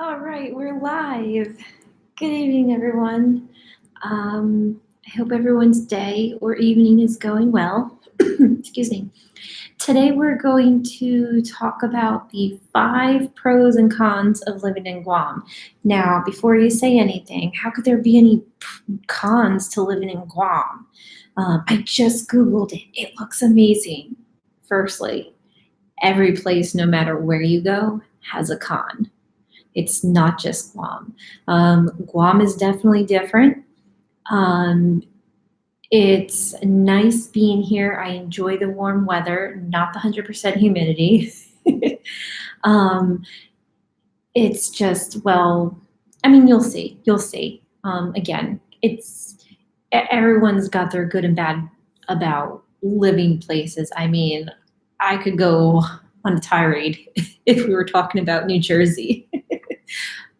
All right, we're live. Good evening, everyone. I hope everyone's day or evening is going well. Excuse me. Today, we're going to talk about the 5 pros and cons of living in Guam. Now, before you say anything, how could there be any cons to living in Guam? I just Googled it. It looks amazing. Firstly, every place, no matter where you go, has a con. It's not just Guam. Guam is definitely different. Um, it's nice being here. I enjoy the warm weather, not the 100% humidity. um, it's just, well, I mean, you'll see. You'll see. Again, everyone's got their good and bad about living places. I mean, I could go on a tirade if we were talking about New Jersey.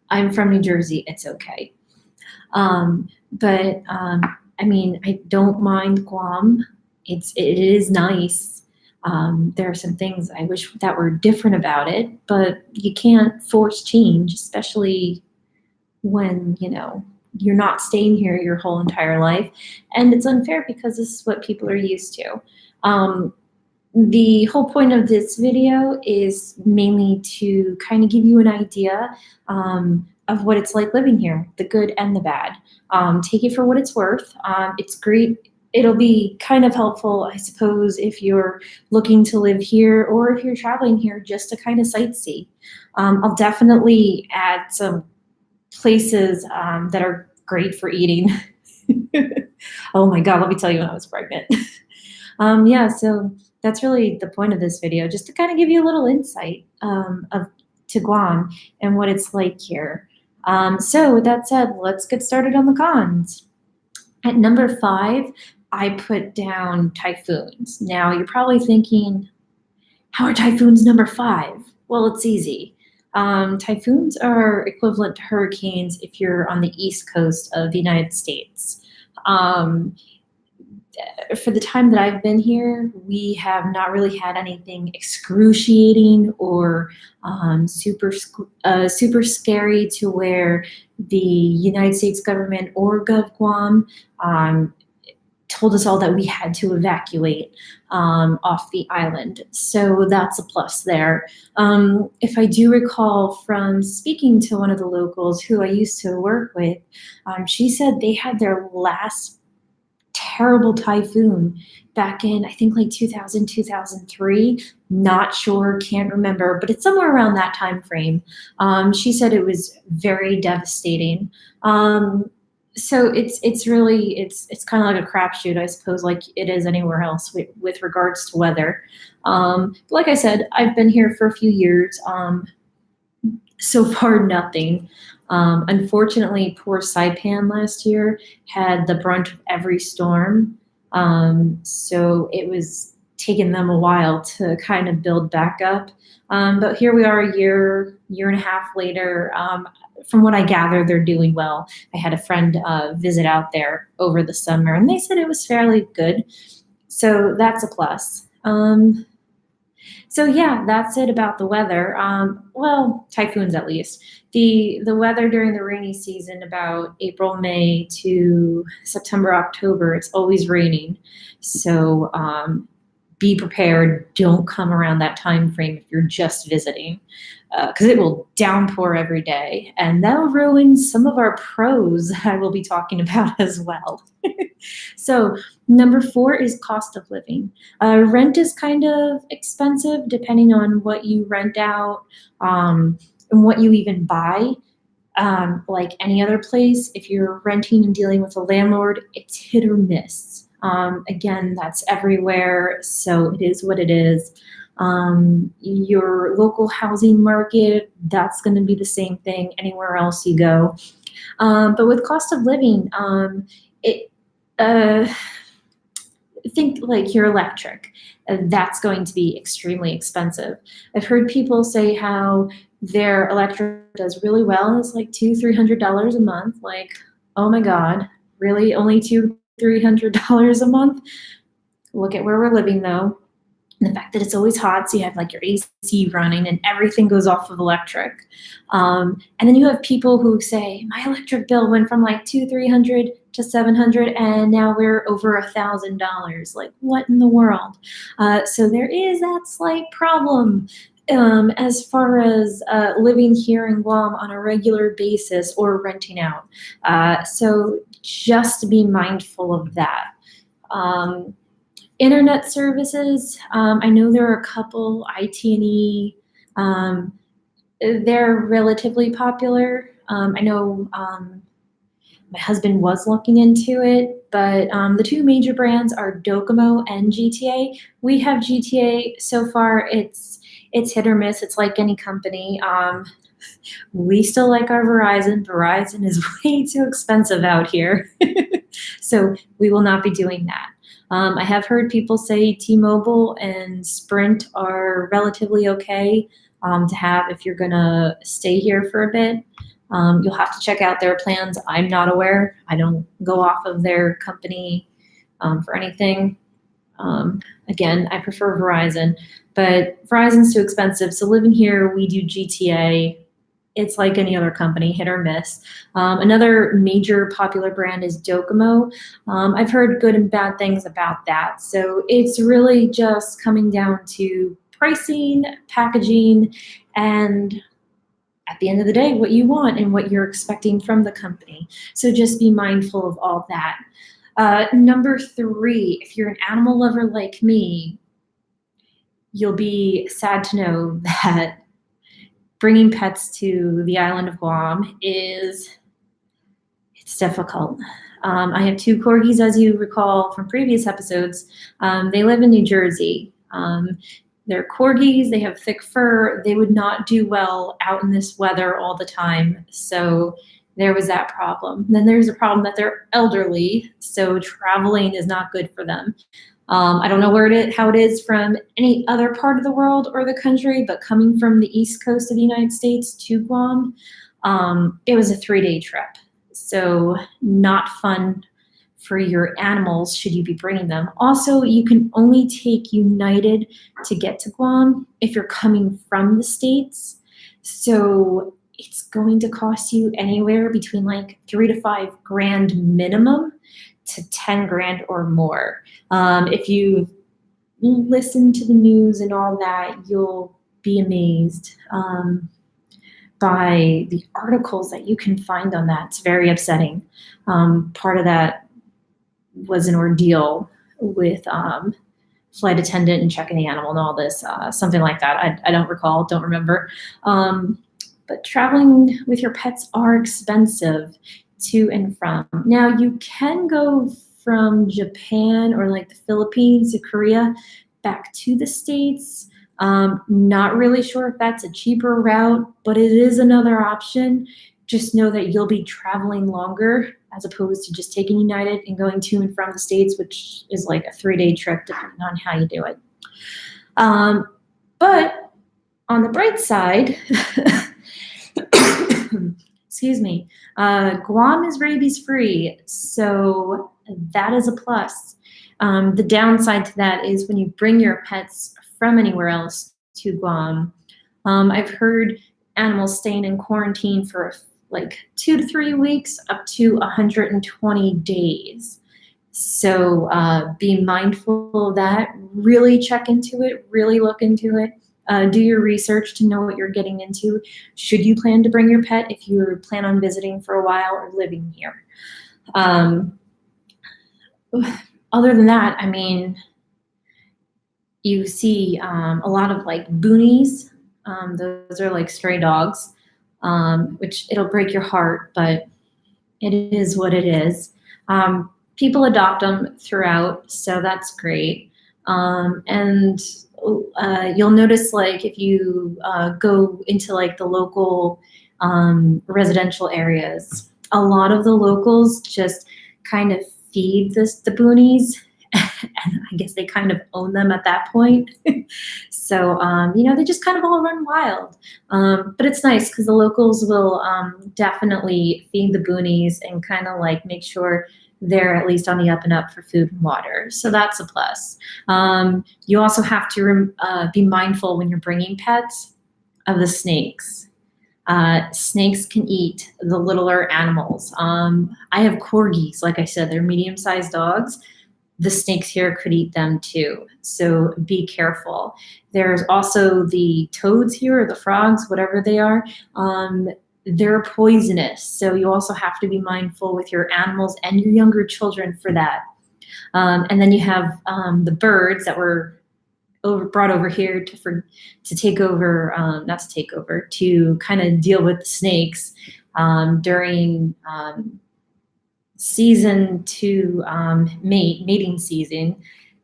I'm from New Jersey. It's okay. But I mean, I don't mind Guam. It is nice. There are some things I wish that were different about it, but you can't force change, especially when you're not staying here your whole entire life, and it's unfair because this is what people are used to. The whole point of this video is mainly to kind of give you an idea of what it's like living here, the good and the bad. Take it for what it's worth. It's great. It'll be kind of helpful, I suppose, if you're looking to live here or if you're traveling here just to kind of sightsee. I'll definitely add some places that are great for eating. Oh my God, let me tell you when I was pregnant. Yeah, so that's really the point of this video, just to kind of give you a little insight to Guam and what it's like here. So with that said, let's get started on the cons. At number 5, I put down typhoons. Now you're probably thinking, how are typhoons number 5? Well, it's easy. Typhoons are equivalent to hurricanes if you're on the east coast of the United States. For the time that I've been here, we have not really had anything excruciating or super scary to where the United States government or Gov Guam told us all that we had to evacuate off the island. So that's a plus there. If I do recall from speaking to one of the locals who I used to work with, she said they had their last terrible typhoon back in, I think, like 2000, 2003. Not sure, can't remember, but it's somewhere around that time frame. She said it was very devastating. So it's really, it's kind of like a crapshoot, I suppose, like it is anywhere else with regards to weather. Like I said, I've been here for a few years. So far, nothing. Unfortunately, poor Saipan last year had the brunt of every storm. So it was taking them a while to kind of build back up. But here we are a year and a half later. From what I gather, they're doing well. I had a friend visit out there over the summer, and they said it was fairly good. So that's a plus. So yeah, that's it about the weather. Well, typhoons at least. The weather during the rainy season, about April, May to September, October, it's always raining. So be prepared. Don't come around that time frame if you're just visiting, because it will downpour every day, and that'll ruin some of our pros I will be talking about as well. So number 4 is cost of living. Rent is kind of expensive depending on what you rent out and what you even buy. Like any other place, if you're renting and dealing with a landlord, it's hit or miss. Again, that's everywhere, so it is what it is. Your local housing market, that's going to be the same thing anywhere else you go. But with cost of living, think like your electric. That's going to be extremely expensive. I've heard people say how their electric does really well. It's like $200-300 a month. Like, oh my God, really? Only $200-300 a month? Look at where we're living though. And the fact that it's always hot, so you have like your AC running and everything goes off of electric. And then you have people who say, my electric bill went from like 300 to 700, and now we're over $1,000. Like, what in the world? So there is that slight problem as far as living here in Guam on a regular basis or renting out. So just be mindful of that. Internet services, I know there are a couple, IT&E, they're relatively popular. I know my husband was looking into it, but the two major brands are Docomo and GTA. We have GTA. So far, it's hit or miss. It's like any company. We still like our Verizon. Verizon is way too expensive out here. So we will not be doing that. I have heard people say T-Mobile and Sprint are relatively okay to have if you're gonna stay here for a bit. You'll have to check out their plans. I'm not aware. I don't go off of their company for anything. Again, I prefer Verizon, but Verizon's too expensive. So living here, we do GTA. It's like any other company, hit or miss. Another major popular brand is Docomo. I've heard good and bad things about that. So it's really just coming down to pricing, packaging, and at the end of the day, what you want and what you're expecting from the company. So just be mindful of all that. Number 3, if you're an animal lover like me, you'll be sad to know that bringing pets to the island of Guam it's difficult. I have 2 corgis, as you recall from previous episodes. They live in New Jersey. They're corgis, they have thick fur. They would not do well out in this weather all the time. So there was that problem. Then there's a problem that they're elderly, so traveling is not good for them. I don't know how it is from any other part of the world or the country, but coming from the East Coast of the United States to Guam, it was a 3-day trip. So not fun for your animals should you be bringing them. Also, you can only take United to get to Guam if you're coming from the States. So it's going to cost you anywhere between like $3 to $5 grand minimum to 10 grand or more. If you listen to the news and all that, you'll be amazed by the articles that you can find on that. It's very upsetting. Part of that was an ordeal with flight attendant and checking the animal and all this, something like that. I don't recall, don't remember. But traveling with your pets are expensive to and from. Now you can go from Japan or like the Philippines to Korea back to the States. Not really sure if that's a cheaper route, but it is another option. Just know that you'll be traveling longer as opposed to just taking United and going to and from the States, which is like a 3-day trip depending on how you do it. But on the bright side, excuse me, Guam is rabies free, so that is a plus. The downside to that is when you bring your pets from anywhere else to Guam, I've heard animals staying in quarantine for like 2 to 3 weeks, up to 120 days. So be mindful of that. Really check into it, really look into it. Do your research to know what you're getting into. Should you plan to bring your pet if you plan on visiting for a while or living here? Other than that, I mean, you see a lot of like boonies. Those are like stray dogs, which it'll break your heart, but it is what it is. People adopt them throughout, so that's great. And you'll notice, like, if you go into like the local residential areas, a lot of the locals just kind of feed the boonies, and I guess they kind of own them at that point. So, they just kind of all run wild. But it's nice because the locals will definitely feed the boonies and kind of like make sure they're at least on the up and up for food and water. So that's a plus. You also have to be mindful when you're bringing pets of the snakes. Snakes can eat the littler animals. I have corgis, like I said, they're medium-sized dogs. The snakes here could eat them too, so be careful. There's also the toads here, or the frogs, whatever they are. They're poisonous, so you also have to be mindful with your animals and your younger children for that. And then you have the birds that were brought over here to take over, not to take over, to kind of deal with the snakes during season to mating season.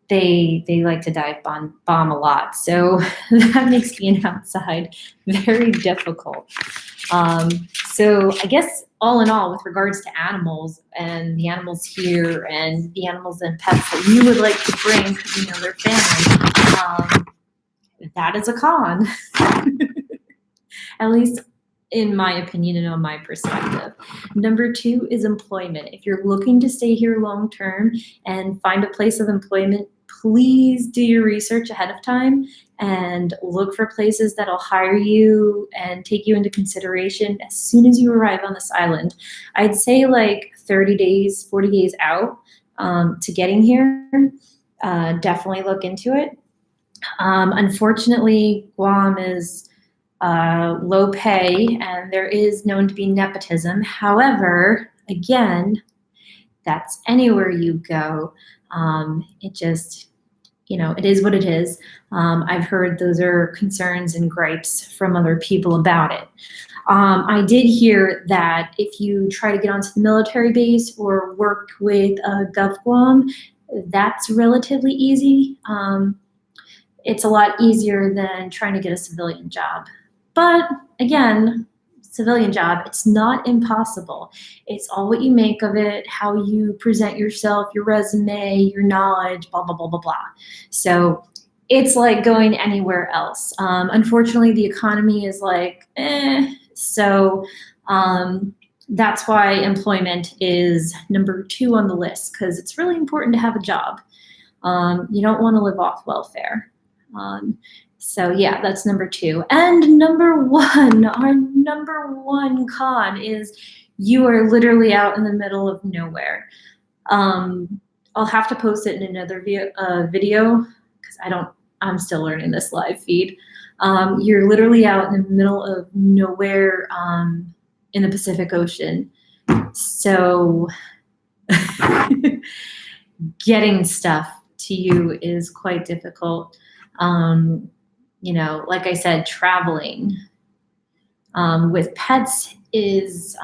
They like to dive bomb a lot, so that makes being outside very difficult. So I guess all in all, with regards to animals and the animals here and the animals and pets that you would like to bring because you know their family, that is a con. At least in my opinion and on my perspective. Number 2 is employment. If you're looking to stay here long term and find a place of employment, please do your research ahead of time and look for places that'll hire you and take you into consideration as soon as you arrive on this island. I'd say like 30 days, 40 days out to getting here. Definitely look into it. Unfortunately, Guam is low pay, and there is known to be nepotism. However, again, that's anywhere you go. It just, it is what it is. I've heard those are concerns and gripes from other people about it. I did hear that if you try to get onto the military base or work with Gov Guam, that's relatively easy. It's a lot easier than trying to get a civilian job. But again, civilian job, it's not impossible. It's all what you make of it, how you present yourself, your resume, your knowledge, blah, blah, blah, blah, blah. So it's like going anywhere else. Unfortunately, the economy is like, So that's why employment is number 2 on the list, because it's really important to have a job. You don't want to live off welfare. So yeah, that's number 2. And number 1, our number 1 con is you are literally out in the middle of nowhere. I'll have to post it in another video because I'm still learning this live feed. You're literally out in the middle of nowhere in the Pacific Ocean. So getting stuff to you is quite difficult. Like I said, traveling with pets is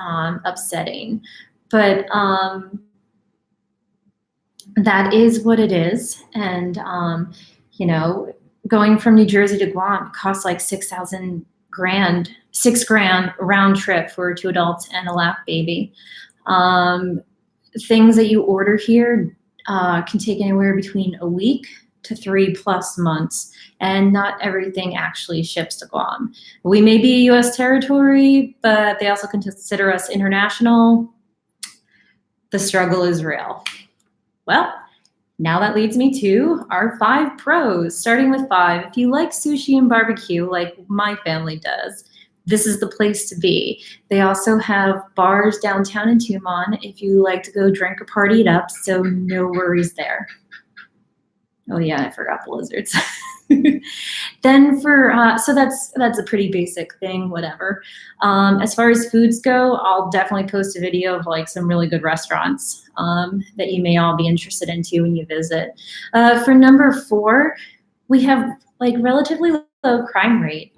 upsetting, but that is what it is. And, going from New Jersey to Guam costs like $6,000 round trip for 2 adults and a lap baby. Things that you order here can take anywhere between a week to 3+ months, and not everything actually ships to Guam. We may be a U.S. territory, but they also consider us international. The struggle is real. Well, now that leads me to our 5 pros, starting with 5. If you like sushi and barbecue like my family does, this is the place to be. They also have bars downtown in Tumon if you like to go drink or party it up, so no worries there. Oh yeah, I forgot the lizards. Then so that's a pretty basic thing, whatever. As far as foods go, I'll definitely post a video of like some really good restaurants that you may all be interested into when you visit. For number 4, we have like relatively low crime rate.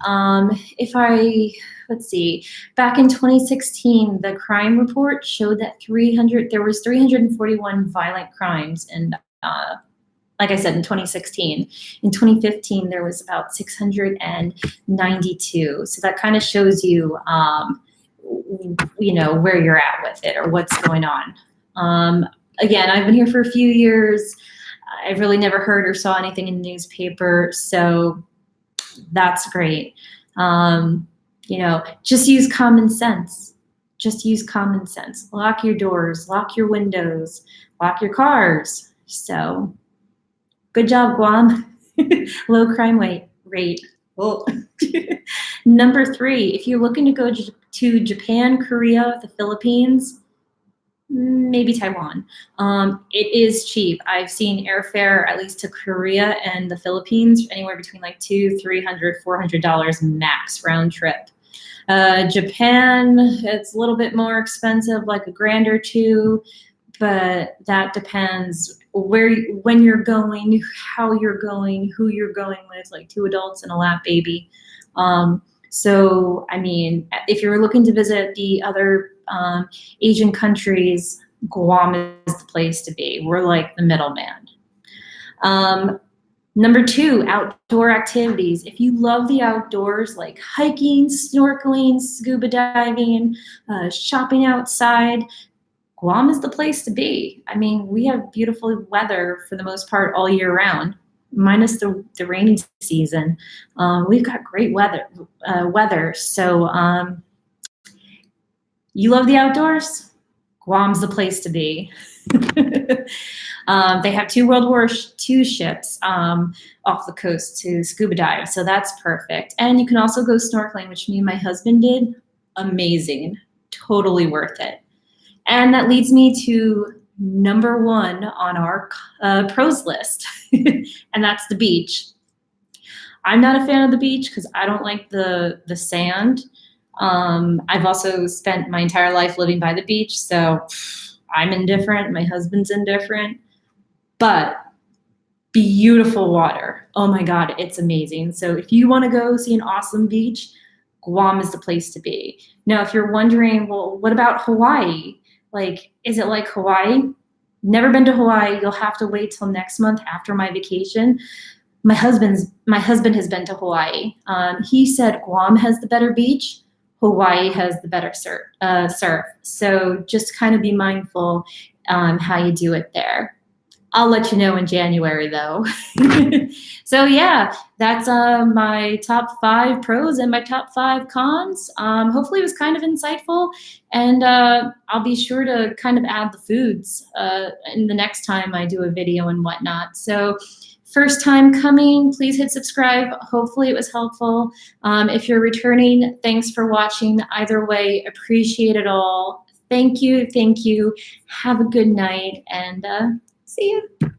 Let's see, back in 2016, the crime report showed that there was 341 violent crimes, and like I said, in 2016. In 2015, there was about 692. So that kind of shows you, where you're at with it or what's going on. Again, I've been here for a few years. I've really never heard or saw anything in the newspaper, so that's great. Just use common sense. just use common sense. Lock your doors, lock your windows, lock your cars. So good job, Guam. Low crime rate. Oh. Number 3, if you're looking to go to Japan, Korea, the Philippines, maybe Taiwan. It is cheap. I've seen airfare, at least to Korea and the Philippines, anywhere between like $200, $300, $400 max round trip. Japan, it's a little bit more expensive, like $1,000 or $2,000, but that depends when you're going, how you're going, who you're going with, like 2 adults and a lap baby. So, I mean, if you're looking to visit the other Asian countries, Guam is the place to be. We're like the middleman. Number 2, outdoor activities. If you love the outdoors, like hiking, snorkeling, scuba diving, shopping outside, Guam is the place to be. I mean, we have beautiful weather for the most part all year round, minus the rainy season. We've got great weather. So you love the outdoors? Guam's the place to be. They have 2 World War II ships off the coast to scuba dive, so that's perfect. And you can also go snorkeling, which me and my husband did. Amazing. Totally worth it. And that leads me to number 1 on our pros list, and that's the beach. I'm not a fan of the beach because I don't like the sand. I've also spent my entire life living by the beach, so I'm indifferent. My husband's indifferent. But beautiful water. Oh my God, it's amazing. So if you want to go see an awesome beach, Guam is the place to be. Now, if you're wondering, well, what about Hawaii? Like, is it like Hawaii? Never been to Hawaii. You'll have to wait till next month after my vacation. My husband has been to Hawaii. He said Guam has the better beach. Hawaii has the better surf. So just kind of be mindful how you do it there. I'll let you know in January, though. So yeah, that's my top 5 pros and my top 5 cons. Hopefully it was kind of insightful, and I'll be sure to kind of add the foods in the next time I do a video and whatnot. So first time coming, please hit subscribe. Hopefully it was helpful. If you're returning, thanks for watching. Either way, appreciate it all. Thank you. Have a good night, and see you.